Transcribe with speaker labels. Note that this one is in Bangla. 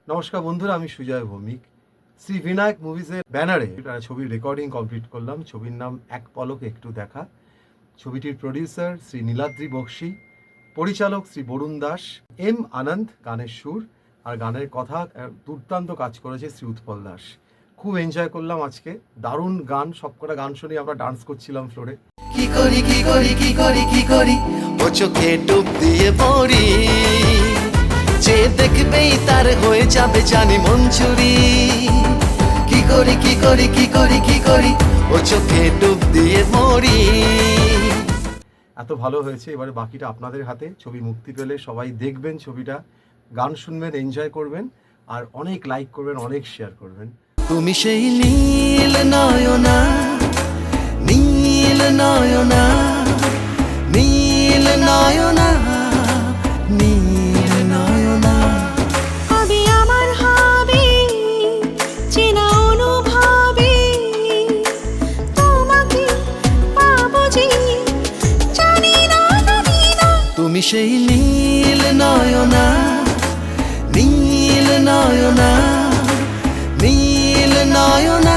Speaker 1: নমস্কার বন্ধুরা, আমি সুজয় ভৌমিক। শ্রী বিনায়ক মুভিজের ব্যানারে একটা ছবির রেকর্ডিং কমপ্লিট করলাম। ছবির নাম এক পলকে একটু দেখা। ছবিটির প্রডিউসার শ্রী নীলাদ্রি বক্সী, পরিচালক শ্রী বরুণ দাস, এম আনন্দ গানের সুর, আর গানের কথা দুর্দান্ত কাজ করেছে শ্রী উৎপল দাস। খুব এনজয় করলাম আজকে, দারুণ গান, সবকটা গান শুনে আমরা ডান্স করছিলাম ফ্লোরে।
Speaker 2: কি করি কি করি কি করি কি করি ও চোখে ডুব দিয়ে পড়ি, যে দেখবেই তার হয়ে যাবে জানি মন চুরি। কি করি কি করি কি করি কি করি ও চোখে ডুব দিয়ে পড়ি।
Speaker 1: এত ভালো হয়েছে, এবারে বাকিটা আপনাদের হাতে। ছবি মুক্তি পেলে সবাই দেখবেন ছবিটা, গান শুনবেন, এনজয় করবেন, আর অনেক লাইক করবেন, অনেক শেয়ার করবেন।
Speaker 2: তুমি সেই নীল নয়না, নীল নয়না, নীল নয়না, নীল নয়না।
Speaker 3: কবে আমার হবে চেনা অনুভবে, তোমাকে পাবো যে জানি না জানি না।
Speaker 2: তুমি সেই নীল নয়না, নীল নয়না, নীল নয়না।